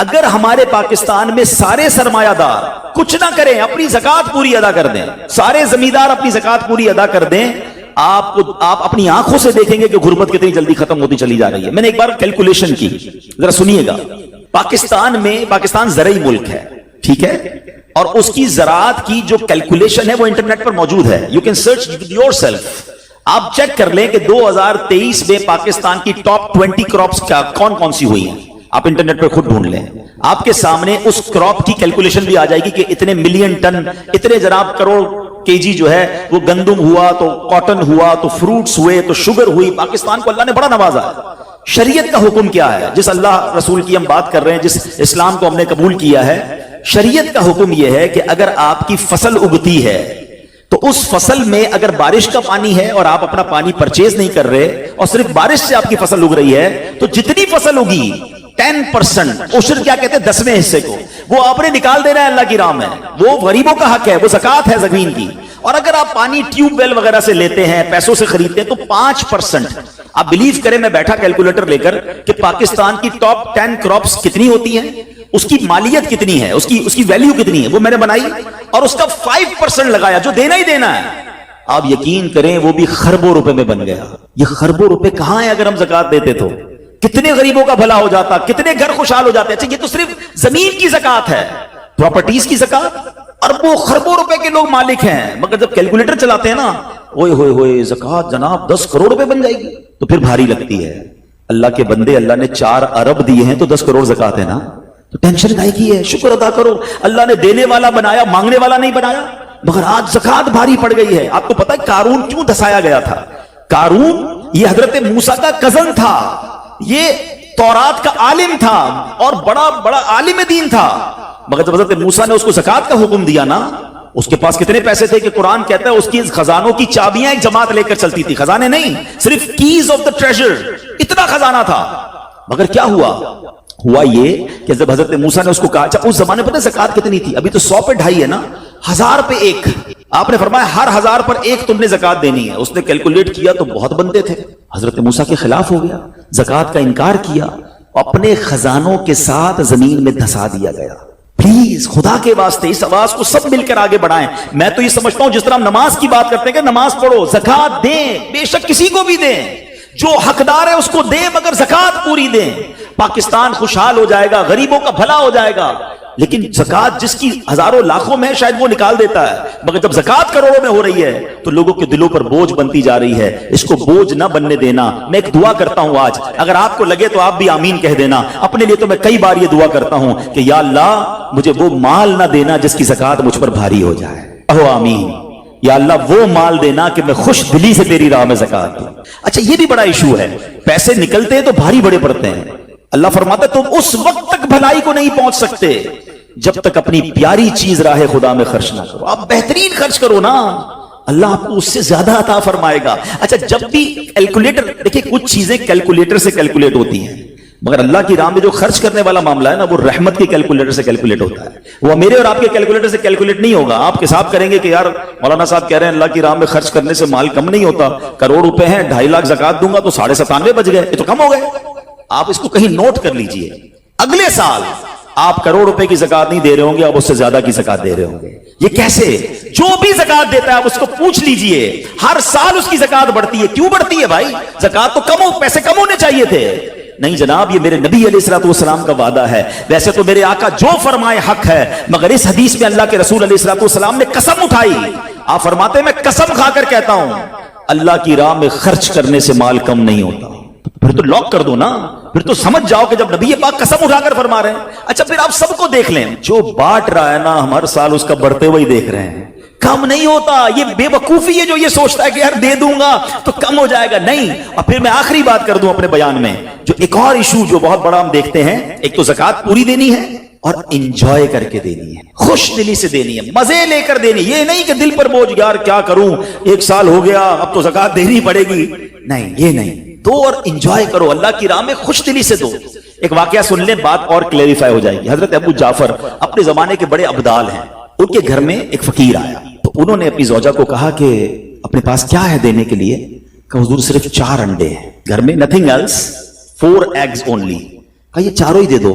اگر ہمارے پاکستان میں سارے سرمایہ دار کچھ نہ کریں، اپنی زکات پوری ادا کر دیں، سارے زمیندار اپنی زکات پوری ادا کر دیں، آپ اپنی آنکھوں سے دیکھیں گے کہ غربت کتنی جلدی ختم ہوتی چلی جا رہی ہے۔ میں نے ایک بار کیلکولیشن کی، ذرا سنیے گا۔ پاکستان زرعی ملک ہے، ٹھیک ہے، اور اس کی زراعت کی جو کیلکولیشن ہے وہ انٹرنیٹ پر موجود ہے، you can search your self. آپ چیک کر لیں کہ 2023 میں پاکستان کی ٹاپ 20 کراپس کون کون سی ہوئی ہیں، آپ انٹرنیٹ پہ خود ڈھونڈ لیں، آپ کے سامنے اس کراپ کی کیلکولیشن بھی آ جائے گی کہ اتنے ملین ٹن، اتنے جناب کروڑ کے جی جو ہے وہ گندم ہوا، تو کاٹن ہوا، تو فروٹس ہوئے، تو شوگر ہوئی۔ پاکستان کو اللہ نے بڑا نوازا ہے۔ شریعت کا حکم کیا ہے؟ جس اللہ رسول کی ہم بات کر رہے ہیں، جس اسلام کو ہم نے قبول کیا ہے، شریعت کا حکم یہ ہے کہ اگر آپ کی فصل اگتی ہے تو اس فصل میں اگر بارش کا پانی ہے اور آپ اپنا پانی پرچیز نہیں کر رہے اور صرف بارش سے آپ کی فصل اگ رہی ہے، تو جتنی فصل اگی 10% عشر کیا کہتے ہیں 10ویں حصے کو، وہ آپ نے نکال دینا ہے اللہ کی راہ میں، وہ غریبوں کا حق ہے، وہ زکات ہے زمین کی۔ اور اگر آپ پانی ٹیوب ویل وغیرہ سے لیتے ہیں، پیسوں سے خریدتے ہیں، تو 5%۔ آپ بلیو کریں، میں بیٹھا کیلکولیٹر لے کر کہ پاکستان کی ٹاپ 10 کراپس کتنی ہوتی ہیں، اس کی مالیت کتنی ہے، اس کی ویلیو کتنی ہے، وہ میں نے بنائی اور اس کا 5% لگایا جو دینا ہی دینا ہے۔ آپ یقین کریں وہ بھی خربوں روپے میں بن گیا۔ یہ خربوں روپے کہاں ہیں؟ اگر ہم زکات دیتے تو کتنے غریبوں کا بھلا ہو جاتا، کتنے گھر خوشحال ہو جاتے۔ اچھا یہ تو صرف زمین کی زکات ہے، پراپرٹیز کی زکات اربوں خربوں روپے کے لوگ مالک ہیں، مگر جب کیلکولیٹر چلاتے ہیں نا، اوئے ہوئے ہوئے زکات جناب 10 کروڑ روپے بن جائے گی، تو پھر بھاری لگتی ہے۔ اللہ کے بندے، اللہ نے 4 ارب دیے ہیں تو 10 کروڑ زکات ہے نا، تو ٹینشن کائے کی ہے؟ شکر ادا کرو، اللہ نے دینے والا بنایا، مانگنے والا نہیں بنایا۔ مگر آج زکات بھاری پڑ گئی ہے۔ آپ کو پتہ ہے قارون کیوں دھسایا گیا تھا؟ قارون یہ حضرت موسیٰ کا کزن تھا، یہ تورات کا عالم تھا اور بڑا عالم دین تھا، مگر جب حضرت موسیٰ نے اس کو زکات کا حکم دیا نا، اس کے پاس کتنے پیسے تھے کہ قرآن کہتا ہے اس کی خزانوں کی چابیاں ایک جماعت لے کر چلتی تھی، خزانے نہیں، صرف کیز آف دا ٹریجر، اتنا خزانہ تھا۔ مگر کیا ہوا یہ کہ جب حضرت موسیٰ نے اس کو کہا، اچھا اس زمانے پتہ زکات کتنی تھی؟ ابھی تو 100 پہ 2.5 ہے نا، 1000 پہ 1۔ آپ نے فرمایا ہر 1000 پر 1 تم نے زکات دینی ہے۔ اس نے کیلکولیٹ کیا تو بہت بنتے تھے، حضرت موسیٰ کے خلاف ہو گیا، زکات کا انکار کیا، اپنے خزانوں کے ساتھ زمین میں دھسا دیا گیا۔ پلیز خدا کے واسطے اس آواز کو سب مل کر آگے بڑھائیں۔ میں تو یہ سمجھتا ہوں جس طرح ہم نماز کی بات کرتے ہیں کہ نماز پڑھو، زکات دیں، بے شک کسی کو بھی دیں، جو حقدار ہے اس کو دیں، مگر زکات پوری دیں۔ پاکستان خوشحال ہو جائے گا، غریبوں کا بھلا ہو جائے گا۔ لیکن زکات جس کی ہزاروں لاکھوں میں شاید وہ نکال دیتا ہے، مگر جب زکات کروڑوں میں ہو رہی ہے تو لوگوں کے دلوں پر بوجھ بنتی جا رہی ہے۔ اس کو بوجھ نہ بننے دینا۔ میں ایک دعا کرتا ہوں آج، اگر آپ کو لگے تو آپ بھی آمین کہہ دینا۔ اپنے لیے تو میں کئی بار یہ دعا کرتا ہوں کہ یا اللہ مجھے وہ مال نہ دینا جس کی زکات مجھ پر بھاری ہو جائے۔ کہو آمین۔ یا اللہ وہ مال دینا کہ میں خوش دلی سے تیری راہ میں زکات دوں۔ اچھا یہ بھی بڑا ایشو ہے، پیسے نکلتے ہیں تو بھاری بڑے پڑتے ہیں۔ اللہ فرماتا ہے تم اس وقت تک بھلائی کو نہیں پہنچ سکتے جب تک اپنی پیاری چیز راہ خدا میں خرچ نہ کرو۔ آپ بہترین خرچ کرو نا، اللہ آپ کو اس سے زیادہ عطا فرمائے گا۔ اچھا جب بھی کیلکولیٹر، دیکھیں کچھ چیزیں کیلکولیٹر سے کیلکولیٹ ہوتی ہیں، مگر اللہ کی راہ میں جو خرچ کرنے والا معاملہ ہے نا، وہ رحمت کے کیلکولیٹر سے کیلکولیٹ ہوتا ہے۔ وہ میرے اور آپ کے کیلکولیٹر سے کیلکولیٹ نہیں ہوگا۔ آپ حساب کریں گے کہ یار مولانا صاحب کہہ رہے ہیں اللہ کی راہ میں خرچ کرنے سے مال کم نہیں ہوتا، کروڑ روپے ہیں، 2.5 لاکھ زکات دوں گا تو 97.5 بچ گئے، یہ تو کم ہو گئے۔ آپ اس کو کہیں نوٹ کر لیجئے، اگلے سال آپ کروڑ روپے کی زکات نہیں دے رہے ہوں گے، آپ اس سے زیادہ کی زکات دے رہے ہوں گے۔ یہ کیسے؟ جو بھی زکات دیتا ہے آپ اس کو پوچھ لیجئے، ہر سال اس کی زکات بڑھتی ہے۔ کیوں بڑھتی ہے بھائی؟ زکات تو پیسے کم ہونے چاہیے تھے۔ نہیں جناب، یہ میرے نبی علیہ الصلوۃ والسلام کا وعدہ ہے۔ ویسے تو میرے آقا جو فرمائے حق ہے، مگر اس حدیث میں اللہ کے رسول علیہ الصلوۃ والسلام نے قسم اٹھائی۔ آپ فرماتے ہیں میں قسم کھا کر کہتا ہوں اللہ کی راہ میں خرچ کرنے سے مال کم نہیں ہوتا۔ پھر تو لاک کر دو نا، پھر تو سمجھ جاؤ کہ جب نبی پاک قسم اٹھا کر فرما رہے ہیں۔ اچھا پھر آپ سب کو دیکھ لیں، جو بانٹ رہا ہے نا ہم ہر سال اس کا بڑھتے ہوئے دیکھ رہے ہیں، کم نہیں ہوتا۔ یہ بے وقوفی ہے جو یہ سوچتا ہے کہ یار دے دوں گا تو کم ہو جائے گا، نہیں۔ اور پھر میں آخری بات کر دوں اپنے بیان میں، جو ایک اور ایشو جو بہت بڑا ہم دیکھتے ہیں، ایک تو زکات پوری دینی ہے اور انجوائے کر کے دینی ہے، خوش دلی سے دینی ہے، مزے لے کر دینی۔ یہ نہیں کہ دل پر بوجھ، یار کیا کروں 1 سال ہو گیا اب تو زکات دینی پڑے گی، نہیں یہ نہیں۔ دو اور انجوائے کرو، اللہ کی راہ میں خوش دلی سے دو۔ ایک واقعہ سن لیں، بات اور کلیریفائی ہو جائے گی۔ حضرت ابو جعفر اپنے زمانے کے بڑے ابدال ہیں، ان کے گھر میں ایک فقیر آیا تو انہوں نے اپنی زوجہ کو کہا کہ اپنے پاس کیا ہے دینے کے لیے؟ کہ حضور صرف 4 انڈے ہیں گھر میں، nothing else, 4 eggs only۔ کہا یہ چاروں ہی دے دو۔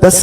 10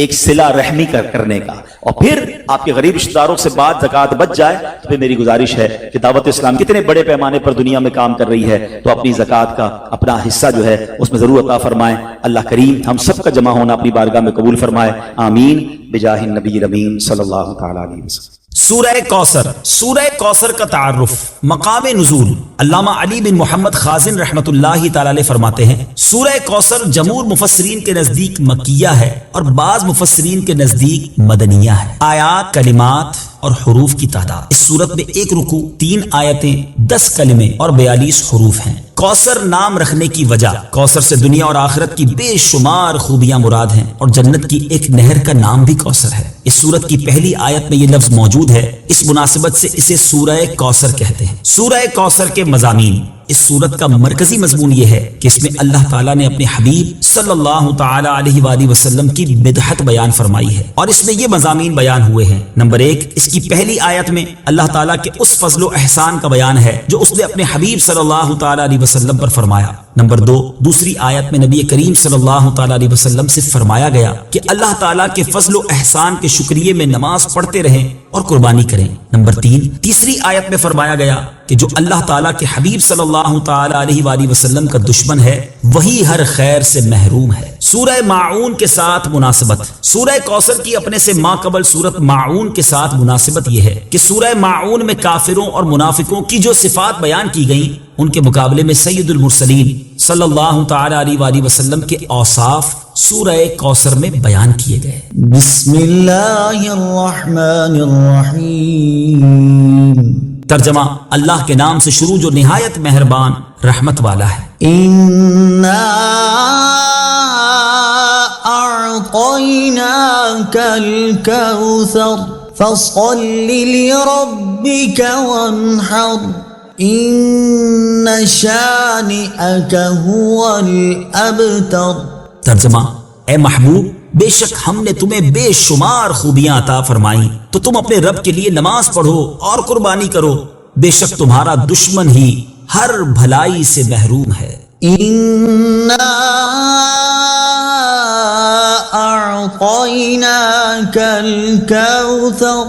ایک صلہ رحمی کرنے کا، اور پھر آپ کے غریب رشتہ داروں سے بات زکوٰۃ بچ جائے تو پھر میری گزارش ہے کہ دعوت اسلام کتنے بڑے پیمانے پر دنیا میں کام کر رہی ہے، تو اپنی زکوٰۃ کا اپنا حصہ جو ہے اس میں ضرور عطا فرمائیں۔ اللہ کریم ہم سب کا جمع ہونا اپنی بارگاہ میں قبول فرمائے، آمین بجاہ النبی الامین صلی اللہ تعالی علیہ وسلم۔ سورہ کوثر، سورہ کوثر کا تعارف، مقام نزول۔ علامہ علی بن محمد خازن رحمت اللہ تعالی علیہ فرماتے ہیں سورہ کوثر جمہور مفسرین کے نزدیک مکیہ ہے اور بعض مفسرین کے نزدیک مدنیہ ہے۔ آیات، کلمات اور حروف کی تعداد، اس صورت میں 1 رکوع، 3 آیتیں، 10 کلمے اور 42 حروف ہیں۔ کوثر نام رکھنے کی وجہ، کوثر سے دنیا اور آخرت کی بے شمار خوبیاں مراد ہیں، اور جنت کی ایک نہر کا نام بھی کوثر ہے۔ اس سورت کی پہلی آیت میں یہ لفظ موجود ہے، اس مناسبت سے اسے سورہ کوثر کہتے ہیں۔ سورہ کوثر کے مضامین، اس سورت کا مرکزی مضمون یہ ہے کہ اس میں اللہ تعالیٰ نے اپنے حبیب صلی اللہ تعالی علیہ وآلہ وسلم کی مدحت بیان فرمائی ہے، اور اس میں یہ مضامین بیان ہوئے ہیں۔ نمبر 1، اس کی پہلی آیت میں اللہ تعالیٰ کے اس فضل و احسان کا بیان ہے جو اس نے اپنے حبیب صلی اللہ تعالی علیہ وسلم پر فرمایا۔ نمبر 2، دوسری آیت میں نبی کریم صلی اللہ تعالی علیہ وسلم سے فرمایا گیا کہ اللہ تعالیٰ کے فضل و احسان کے شکریے میں نماز پڑھتے رہیں اور قربانی کریں۔ نمبر 3، تیسری آیت میں فرمایا گیا کہ جو اللہ تعالیٰ کے حبیب صلی اللہ تعالی علیہ وآلہ وسلم کا دشمن ہے وہی ہر خیر سے محروم ہے۔ سورہ ماعون کے ساتھ مناسبت، سورہ کوثر کی اپنے سے ماقبل سورت ماعون کے ساتھ مناسبت یہ ہے کہ سورہ ماعون میں کافروں اور منافقوں کی جو صفات بیان کی گئیں ان کے مقابلے میں سید المرسلین صلی اللہ تعالی علیہ وآلہ وسلم کے اوصاف سورہ کوثر میں بیان کیے گئے۔ بسم اللہ الرحمن الرحیم۔ ترجمہ، اللہ کے نام سے شروع جو نہایت مہربان رحمت والا ہے۔ اِنَّا أَعْطَيْنَاكَ الْكَوْثَرَ فَصَلِّ لِرَبِّكَ وَانْحَرْ إِنَّ شَانِئَكَ هُوَ الْأَبْتَرُ۔ ترجمہ، اے محبوب، بے شک ہم نے تمہیں بے شمار خوبیاں عطا فرمائیں تو تم اپنے رب کے لیے نماز پڑھو اور قربانی کرو، بے شک تمہارا دشمن ہی ہر بھلائی سے محروم ہے۔ اِنَّا أَعْطَيْنَاكَ الْكَوْثَرَ۔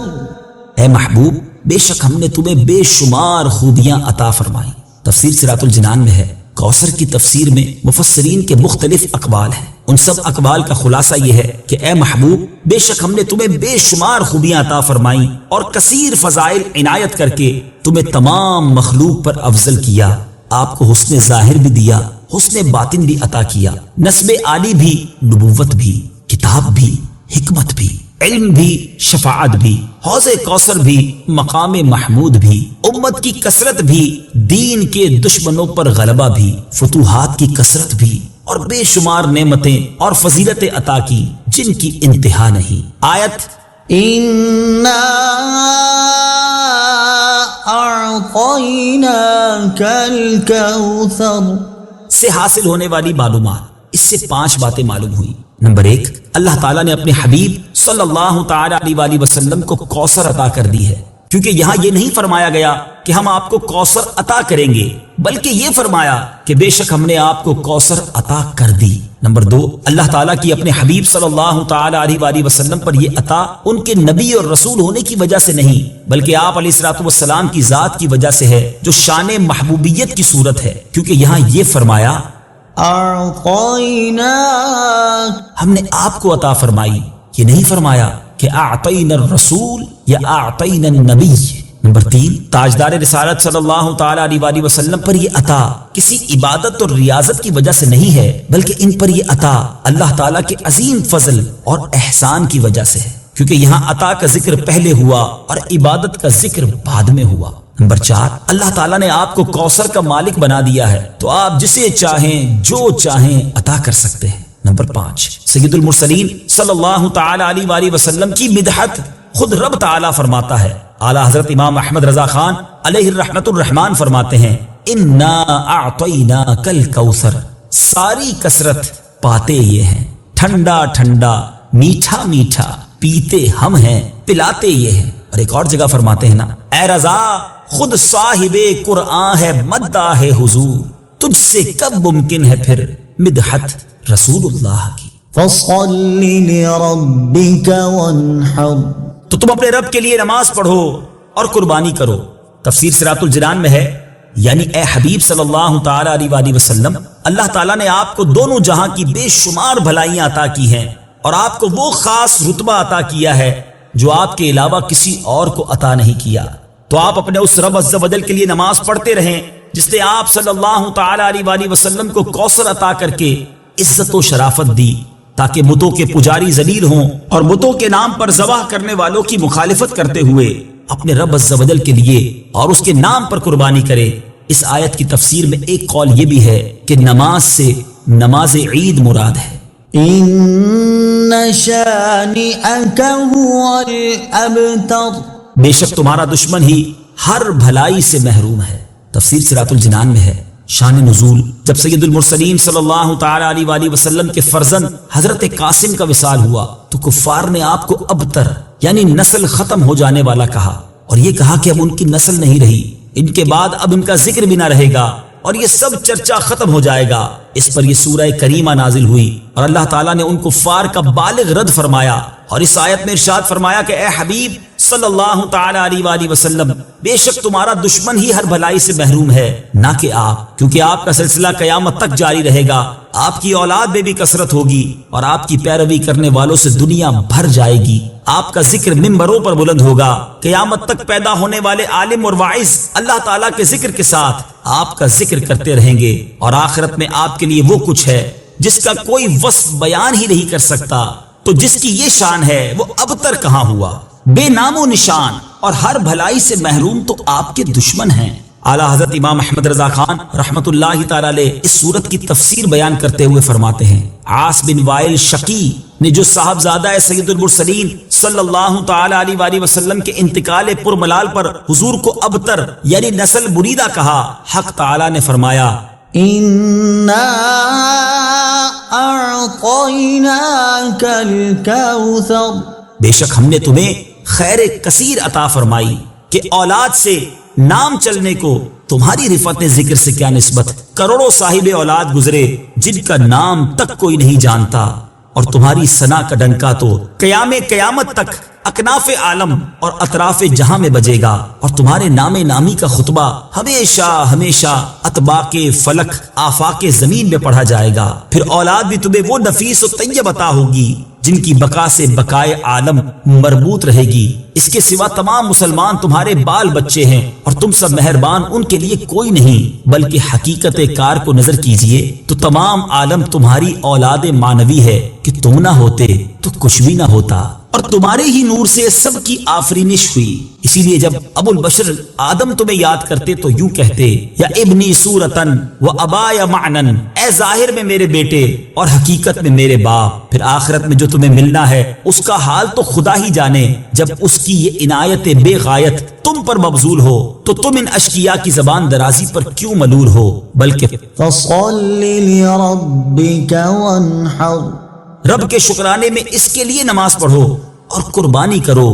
اے محبوب، بے شک ہم نے تمہیں بے شمار خوبیاں عطا فرمائیں۔ تفسیر صراط الجنان میں ہے، کوثر کی تفسیر میں مفسرین کے مختلف اقوال ہیں، ان سب اقوال کا خلاصہ یہ ہے کہ اے محبوب، بے شک ہم نے تمہیں بے شمار خوبیاں عطا فرمائیں اور کثیر فضائل عنایت کر کے تمہیں تمام مخلوق پر افضل کیا، آپ کو حسن ظاہر بھی دیا، حسن باطن بھی عطا کیا، نسب عالی بھی، نبوت بھی، کتاب بھی، حکمت بھی، علم بھی، شفاعت بھی، حوض کوثر بھی، مقام محمود بھی، امت کی کثرت بھی، دین کے دشمنوں پر غلبہ بھی، فتوحات کی کثرت بھی، اور بے شمار نعمتیں اور فضیلتیں عطا کی جن کی انتہا نہیں۔ آیت اِنَّا أَعْطَيْنَاكَ الْكَوْثَرَ سے حاصل ہونے والی معلومات، اس سے 5 باتیں معلوم ہوئی۔ نمبر 1، اللہ تعالیٰ نے اپنے حبیب صلی اللہ تعالی علیہ وآلہ وسلم کو کوثر عطا کر دی ہے، کیونکہ یہاں یہ نہیں فرمایا گیا کہ ہم آپ کو کوثر عطا کریں گے، بلکہ یہ فرمایا کہ بے شک ہم نے آپ کو کوثر عطا کر دی۔ نمبر 2، اللہ تعالیٰ کی اپنے حبیب صلی اللہ تعالی علیہ وآلہ وسلم پر یہ عطا ان کے نبی اور رسول ہونے کی وجہ سے نہیں، بلکہ آپ علیہ الصلوۃ والسلام کی ذات کی وجہ سے ہے، جو شان محبوبیت کی صورت ہے، کیونکہ یہاں یہ فرمایا أَعْطَيْنَاكَ، ہم نے آپ کو عطا فرمائی، یہ نہیں فرمایا کہ اعطینا الرسول یا اعطینا النبی۔ نمبر 3، تاجدار رسالت صلی اللہ تعالی علیہ وآلہ وسلم پر یہ عطا کسی عبادت اور ریاضت کی وجہ سے نہیں ہے، بلکہ ان پر یہ عطا اللہ تعالیٰ کے عظیم فضل اور احسان کی وجہ سے ہے، کیونکہ یہاں عطا کا ذکر پہلے ہوا اور عبادت کا ذکر بعد میں ہوا۔ نمبر 4، اللہ تعالیٰ نے آپ کو کوثر کا مالک بنا دیا ہے، تو آپ جسے چاہیں جو چاہیں عطا کر سکتے ہیں۔ نمبر 5، سید المرسلین صلی اللہ تعالی علیہ وآلہ وسلم کی مدحت خود رب تعالیٰ فرماتا ہے۔ اعلیٰ حضرت امام احمد رضا خان علیہ الرحمت الرحمان فرماتے ہیں، انا اعطیناک الکوثر، ساری کثرت پاتے یہ ہیں، ٹھنڈا ٹھنڈا، میٹھا میٹھا، پیتے ہم ہیں، پلاتے یہ ہیں۔ اور ایک اور جگہ فرماتے ہیں نا، اے رضا خود صاحب قرآن ہے، مداح حضور، تجھ سے کب ممکن ہے پھر مدحت رسول اللہ کی۔ فصل لربك وانحر. تو تم اپنے رب کے لیے نماز پڑھو اور قربانی کرو. تفسیر صراط الجنان میں ہے یعنی اے حبیب صلی اللہ تعالی علیہ وآلہ وسلم، اللہ تعالیٰ نے آپ کو دونوں جہاں کی بے شمار بھلائیاں عطا کی ہیں اور آپ کو وہ خاص رتبہ عطا کیا ہے جو آپ کے علاوہ کسی اور کو عطا نہیں کیا. تو آپ اپنے اس رب عز و جل کے لیے نماز پڑھتے رہیں جس نے آپ صلی اللہ تعالی علیہ وآلہ وسلم کو کوثر عطا کر کے عزت و شرافت دی تاکہ بتوں کے پجاری ذلیل ہوں اور بتوں کے نام پر ذبح کرنے والوں کی مخالفت کرتے ہوئے اپنے رب عز و جل کے لیے اور اس کے نام پر قربانی کرے. اس آیت کی تفسیر میں ایک قول یہ بھی ہے کہ نماز سے نماز عید مراد ہے. ان شانئک هو الابتر. بے شک تمہارا دشمن ہی ہر بھلائی سے محروم ہے. تفسیر صراط الجنان میں ہے. شان نزول، جب سید المرسلین صلی اللہ تعالی علیہ وآلہ وسلم کے فرزند حضرت قاسم کا وصال ہوا تو کفار نے آپ کو ابتر یعنی نسل ختم ہو جانے والا کہا اور یہ کہا کہ اب ان کی نسل نہیں رہی، ان کے بعد اب ان کا ذکر بھی نہ رہے گا اور یہ سب چرچا ختم ہو جائے گا. اس پر یہ سورہ کریمہ نازل ہوئی اور اللہ تعالیٰ نے ان کفار کا بالغ رد فرمایا اور اس آیت میں ارشاد فرمایا کہ اے حبیب صلی اللہ تعالی علیہ وآلہ وسلم، بے شک تمہارا دشمن ہی ہر بھلائی سے محروم ہے نہ کہ آپ، کیونکہ آپ کا سلسلہ قیامت تک جاری رہے گا. آپ کی اولاد میں بھی کثرت ہوگی اور آپ کی پیروی کرنے والوں سے دنیا بھر جائے گی. آپ کا ذکر ممبروں پر بلند ہوگا. قیامت تک پیدا ہونے والے عالم اور واعظ اللہ تعالیٰ کے ذکر کے ساتھ آپ کا ذکر کرتے رہیں گے اور آخرت میں آپ کے لیے وہ کچھ ہے جس کا کوئی وصف بیان ہی نہیں کر سکتا. تو جس کی یہ شان ہے وہ ابتر کہاں ہوا، بے نام و نشان اور ہر بھلائی سے محروم تو آپ کے دشمن ہیں. اعلیٰ حضرت امام احمد رضا خان رحمت اللہ تعالی علیہ اس صورت کی تفسیر بیان کرتے ہوئے فرماتے ہیں، عاص بن وائل شقی نے جو صاحبزادہ سید المرسلین صلی اللہ تعالی علیہ وآلہ وسلم کے انتقال پرملال پر حضور کو ابتر یعنی نسل بریدہ کہا، حق تعالی نے فرمایا انا اعطیناک الکوثر. بے شک ہم نے تمہیں خیر کثیر عطا فرمائی کہ اولاد سے نام چلنے کو تمہاری رفعت ذکر سے کیا نسبت. کروڑوں صاحب اولاد گزرے جن کا نام تک کوئی نہیں جانتا اور تمہاری ثنا کا ڈنکا تو قیامت تک اکناف عالم اور اطراف جہاں میں بجے گا اور تمہارے نام نامی کا خطبہ ہمیشہ ہمیشہ اطباق فلک آفاق زمین میں پڑھا جائے گا. پھر اولاد بھی تمہیں وہ نفیس و طیب عطا ہوگی جن کی بقا سے بقائے عالم مربوط رہے گی. اس کے سوا تمام مسلمان تمہارے بال بچے ہیں اور تم سب مہربان ان کے لیے کوئی نہیں، بلکہ حقیقت کار کو نظر کیجئے تو تمام عالم تمہاری اولاد مانوی ہے کہ تم نہ ہوتے تو کچھ بھی نہ ہوتا اور تمہارے ہی نور سے سب کی آفرینش ہوئی. اسی لیے جب ابو البشر آدم تمہیں یاد کرتے تو یوں کہتے، یا ابنی صورتن و ابایا معنن، اے ظاہر میں میرے بیٹے اور حقیقت میں میرے باپ. پھر آخرت میں جو تمہیں ملنا ہے اس کا حال تو خدا ہی جانے. جب اس کی یہ عنایت بے غایت تم پر مبذول ہو تو تم ان اشقیاء کی زبان درازی پر کیوں ملول ہو، بلکہ فصل لربک وانحر. رب کے شکرانے میں اس کے لیے نماز پڑھو اور قربانی کرو.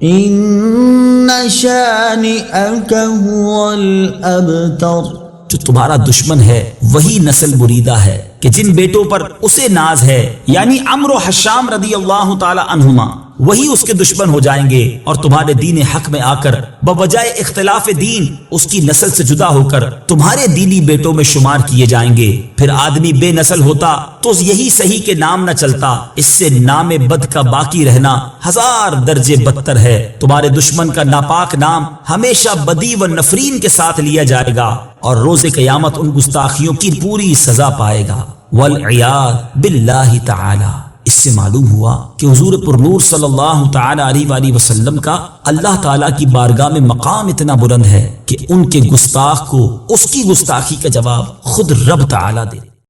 ان شانئک هو الابتر. جو تمہارا دشمن ہے وہی نسل بریدہ ہے کہ جن بیٹوں پر اسے ناز ہے یعنی عمرو و حشام رضی اللہ تعالی عنہما وہی اس کے دشمن ہو جائیں گے اور تمہارے دین حق میں آ کر بوجائے اختلاف دین اس کی نسل سے جدا ہو کر تمہارے دینی بیٹوں میں شمار کیے جائیں گے. پھر آدمی بے نسل ہوتا تو یہی صحیح کے نام نہ چلتا. اس سے نام بد کا باقی رہنا 1000 درجے بدتر ہے. تمہارے دشمن کا ناپاک نام ہمیشہ بدی و نفرین کے ساتھ لیا جائے گا اور روز قیامت ان گستاخیوں کی پوری سزا پائے گا. والعیاذ باللہ تعالی. اس سے معلوم ہوا کہ حضور پر نور صلی اللہ تعالی علیہ وآلہ وسلم کا اللہ تعالیٰ کی بارگاہ میں مقام اتنا بلند ہے کہ ان کے گستاخ کو اس کی گستاخی کا جواب خود رب تعالیٰ دے.